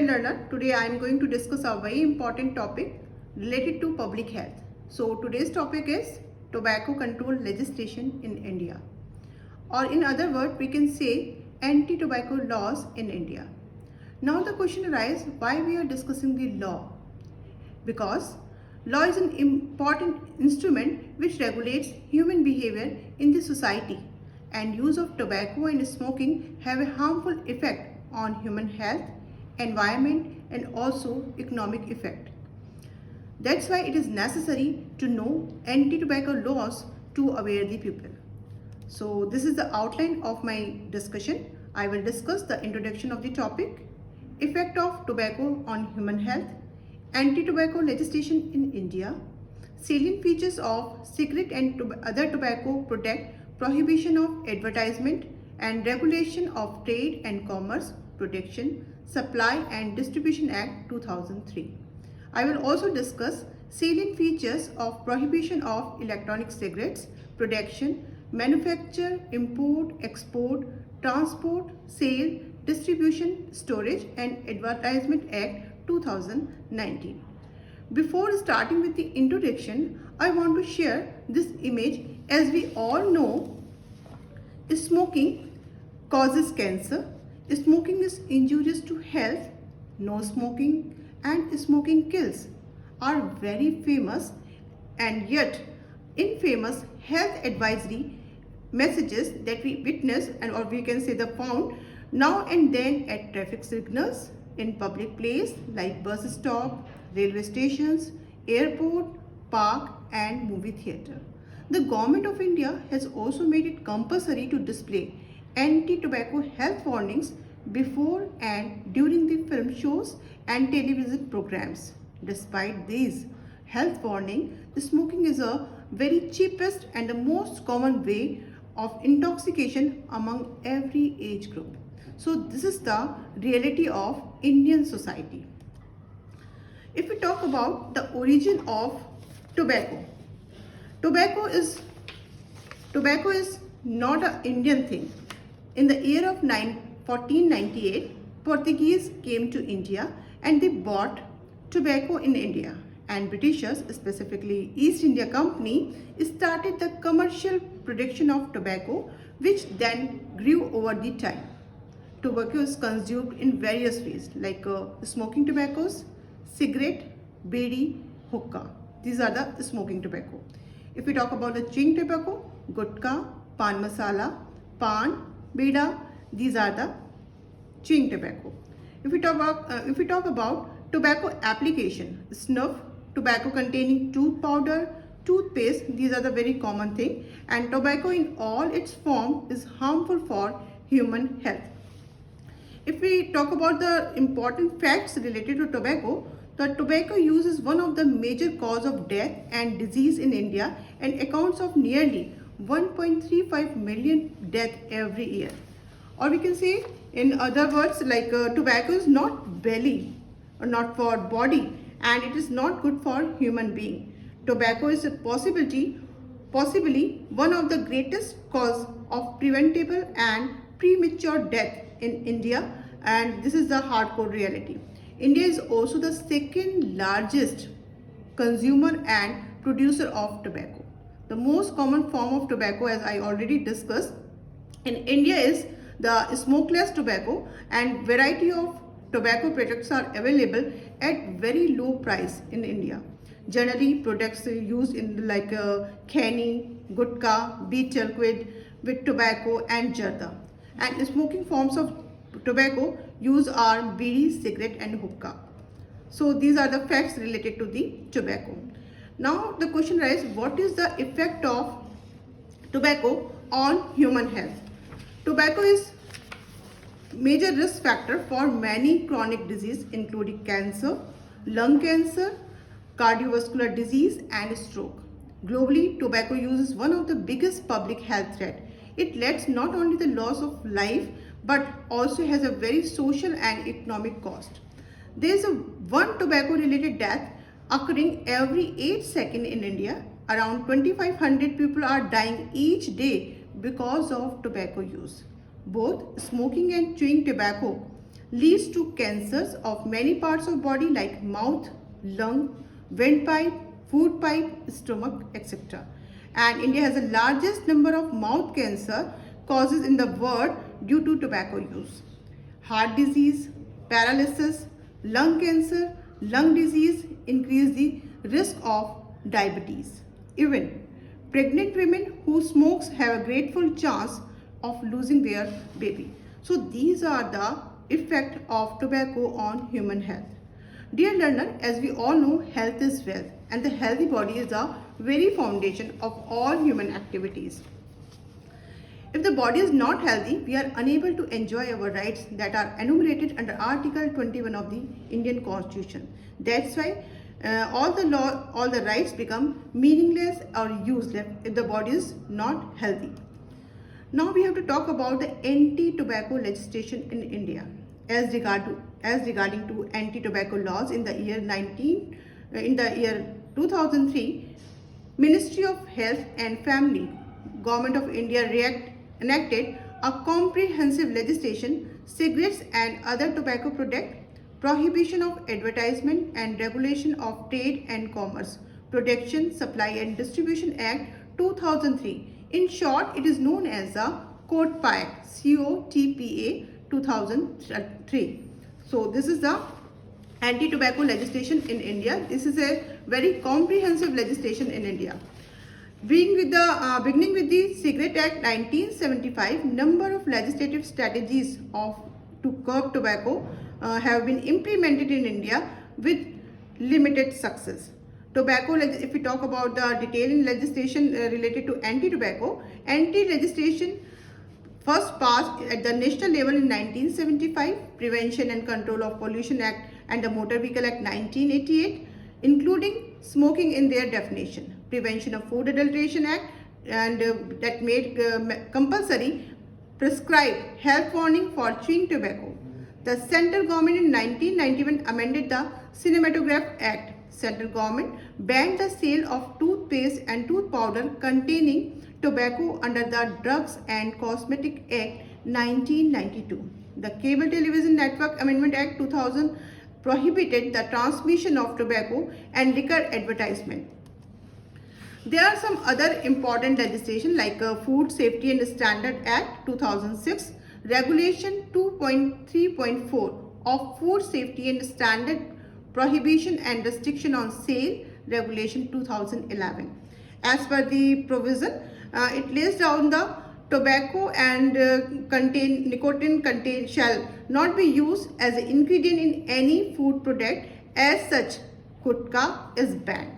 learner. Today I am going to discuss a very important topic related to public health. So today's topic is tobacco control legislation in India, or in other words we can say anti-tobacco laws in India. Now the question arises, why we are discussing the law? Because law is an important instrument which regulates human behavior in the society, and use of tobacco and smoking have a harmful effect on human health, environment and also economic effect. That's why it is necessary to know anti-tobacco laws to aware the people. So this is the outline of my discussion. I will discuss the introduction of the topic, effect of tobacco on human health, anti-tobacco legislation in India, salient features of cigarette and other tobacco product, prohibition of advertisement and regulation of trade and commerce, protection, supply and distribution act 2003. I will also discuss salient features of prohibition of electronic cigarettes, production, manufacture, import, export, transport, sale, distribution, storage and advertisement act 2019. Before starting with the introduction, I want to share this image. As we all know, smoking causes cancer. Smoking is injurious to health. No smoking and smoking kills are very famous and yet infamous health advisory messages that we witness or we can say the found now and then at traffic signals, in public place like bus stop, railway stations, airport, park and movie theatre. The Government of India has also made it compulsory to display anti-tobacco health warnings before and during the film shows and television programs. Despite these health warnings, smoking is a very cheapest and the most common way of intoxication among every age group. So this is the reality of Indian society. If we talk about the origin of tobacco, tobacco is not an Indian thing. In the year of 1498, Portuguese came to India and they bought tobacco in India, and Britishers, specifically East India Company, started the commercial production of tobacco, which then grew over the time. Tobacco is consumed in various ways like smoking tobaccos, cigarette, bidi, hookah. These are the smoking tobacco. If we talk about the chewing tobacco, gutka, pan masala, pan, bida, these are the chewing tobacco. If we talk about tobacco application, snuff, tobacco containing tooth powder, toothpaste, these are the very common thing, and tobacco in all its form is harmful for human health. If we talk about the important facts related to tobacco, the tobacco use is one of the major cause of death and disease in India and accounts of nearly 1.35 million death every year. Or we can say in other words like tobacco is not belly or not for body and it is not good for human being. Tobacco is possibly one of the greatest cause of preventable and premature death in India, and this is the hardcore reality. India is also the second largest consumer and producer of tobacco. The most common form of tobacco, as I already discussed, in India is the smokeless tobacco, and variety of tobacco products are available at very low price in India. Generally, products used in like khani, gutka, betel quid with tobacco and jarda. And smoking forms of tobacco use are bidi, cigarette and hookah. So these are the facts related to the tobacco. Now the question arises, what is the effect of tobacco on human health? Tobacco is major risk factor for many chronic disease including cancer, lung cancer, cardiovascular disease and stroke. Globally, tobacco use is one of the biggest public health threat. It leads not only the loss of life but also has a very social and economic cost. There is a one tobacco related death occurring every 8 seconds in India. Around 2500 people are dying each day because of tobacco use. Both smoking and chewing tobacco leads to cancers of many parts of body like mouth, lung, windpipe, food pipe, stomach, etc. And India has the largest number of mouth cancer causes in the world due to tobacco use. Heart disease, paralysis, lung cancer, lung disease increase the risk of diabetes. Even pregnant women who smokes have a grateful chance of losing their baby. So these are the effect of tobacco on human health. Dear learner, as we all know, health is wealth and the healthy body is the very foundation of all human activities. If the body is not healthy, we are unable to enjoy our rights that are enumerated under Article 21 of the Indian Constitution. That's why all the rights become meaningless or useless if the body is not healthy. Now we have to talk about the anti-tobacco legislation in India. As regarding to anti-tobacco laws in the year 2003, Ministry of Health and Family, Government of India enacted a comprehensive legislation, cigarettes and other tobacco products, prohibition of advertisement and regulation of trade and commerce, Production, Supply and Distribution Act 2003. In short, it is known as the COTPA Act, COTPA 2003. So this is the anti-tobacco legislation in India. This is a very comprehensive legislation in India. Beginning with the Cigarette Act 1975, number of legislative strategies to curb tobacco have been implemented in India with limited success. Tobacco, if we talk about the detailed legislation related to anti-tobacco, anti-legislation first passed at the national level in 1975, Prevention and Control of Pollution Act and the Motor Vehicle Act 1988, including smoking in their definition. Prevention of Food Adulteration Act and that made compulsory prescribed health warning for chewing tobacco. The central government in 1991 amended the Cinematograph Act. Central government banned the sale of toothpaste and tooth powder containing tobacco under the Drugs and Cosmetic Act 1992. The Cable Television Network Amendment Act 2000 prohibited the transmission of tobacco and liquor advertisement. There are some other important legislation like Food Safety and Standard Act 2006, Regulation 2.3.4 of Food Safety and Standard Prohibition and Restriction on Sale, Regulation 2011. As per the provision, it lays down the tobacco and nicotine shall not be used as an ingredient in any food product. As such, gutka is banned.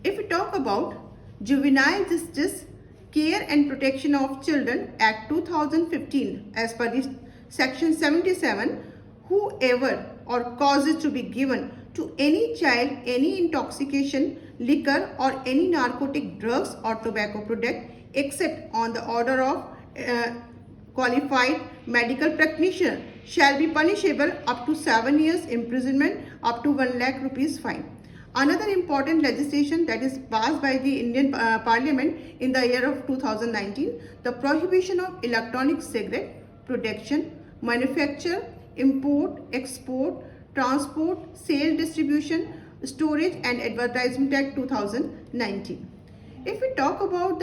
If we talk about Juvenile Justice, Care and Protection of Children Act 2015, as per the Section 77, whoever or causes to be given to any child any intoxication, liquor or any narcotic drugs or tobacco product except on the order of qualified medical practitioner shall be punishable up to 7 years imprisonment, up to 1 lakh rupees fine. Another important legislation that is passed by the Indian Parliament in the year of 2019, the prohibition of electronic cigarette production, manufacture, import, export, transport, sale, distribution, storage and advertisement Act 2019. If we talk about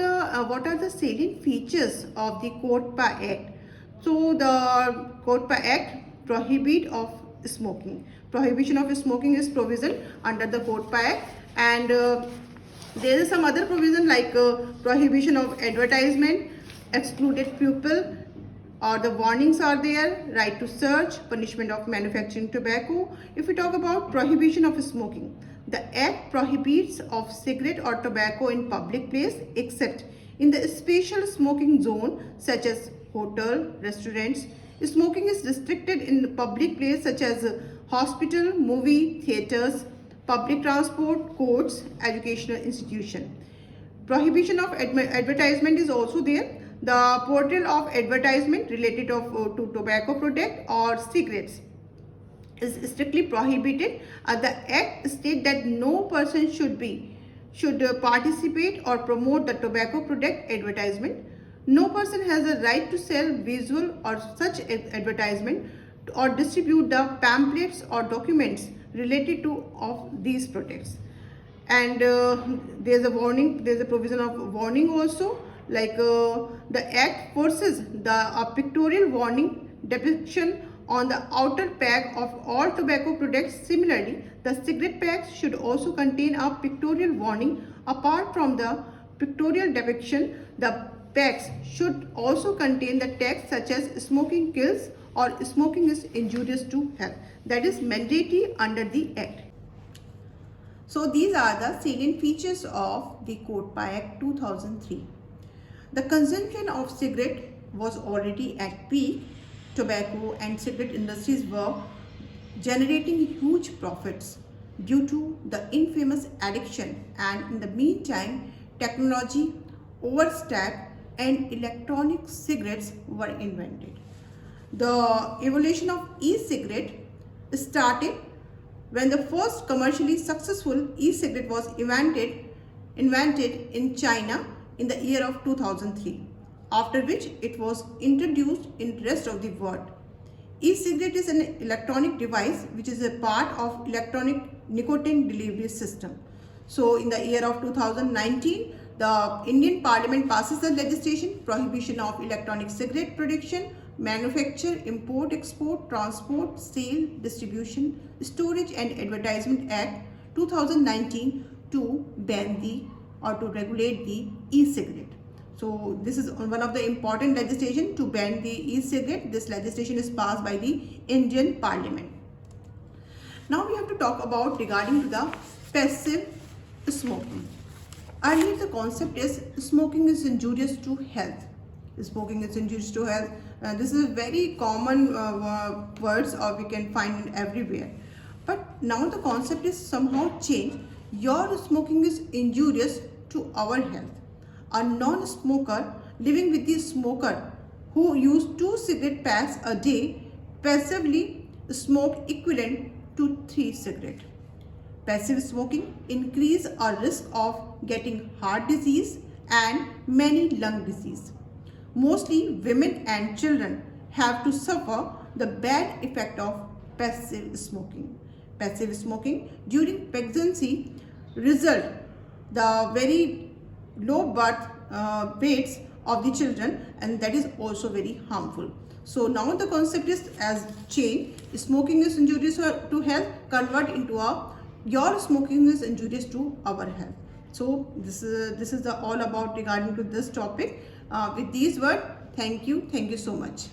what are the salient features of the COTPA Act, so the COTPA Act prohibit of smoking. Prohibition of smoking is provision under the COTPA Act, and there is some other provision like prohibition of advertisement, excluded pupil, or the warnings are there, right to search, punishment of manufacturing tobacco. If we talk about prohibition of smoking, the Act prohibits of cigarette or tobacco in public place except in the special smoking zone such as hotel, restaurants. Smoking is restricted in public place such as hospital, movie, theaters, public transport, courts, educational institution. Prohibition of advertisement is also there. The portal of advertisement related to tobacco product or cigarettes is strictly prohibited. The Act states that no person should participate or promote the tobacco product advertisement. No person has a right to sell visual or such advertisement. or distribute the pamphlets or documents related to of these products. And there's a warning, there's a provision of warning also, like the act forces a pictorial warning depiction on the outer pack of all tobacco products. Similarly, the cigarette packs should also contain a pictorial warning. Apart from the pictorial depiction, the packs should also contain the text such as smoking kills or smoking is injurious to health. That is mandatory under the act. So these are the salient features of the Code-PA Act 2003. The consumption of cigarette was already at peak. Tobacco and cigarette industries were generating huge profits due to the infamous addiction, and in the meantime technology, overstack and electronic cigarettes were invented. The evolution of e-cigarette started when the first commercially successful e-cigarette was invented in China in the year of 2003, after which it was introduced in the rest of the world. E-cigarette is an electronic device which is a part of electronic nicotine delivery system. So in the year of 2019, the Indian Parliament passes the legislation Prohibition of Electronic Cigarette Production, Manufacture, Import, Export, Transport, Sale, Distribution, Storage and Advertisement Act 2019 to ban to regulate the e-cigarette. So this is one of the important legislation to ban the e-cigarette. This legislation is passed by the Indian Parliament. Now we have to talk about regarding to the passive smoking. Earlier the concept is smoking is injurious to health. Smoking is injurious to health. This is a very common words or we can find everywhere. But now the concept is somehow changed. Your smoking is injurious to our health. A non-smoker living with the smoker who use 2 cigarette packs a day passively smoke equivalent to 3 cigarettes. Passive smoking increase our risk of getting heart disease and many lung disease. Mostly women and children have to suffer the bad effect of passive smoking. Passive smoking during pregnancy result the very low birth weights of the children, and that is also very harmful. So now the concept is as changed. Smoking is injurious to health, convert into your smoking is injurious to our health. So this is all about regarding to this topic. With these words, thank you so much.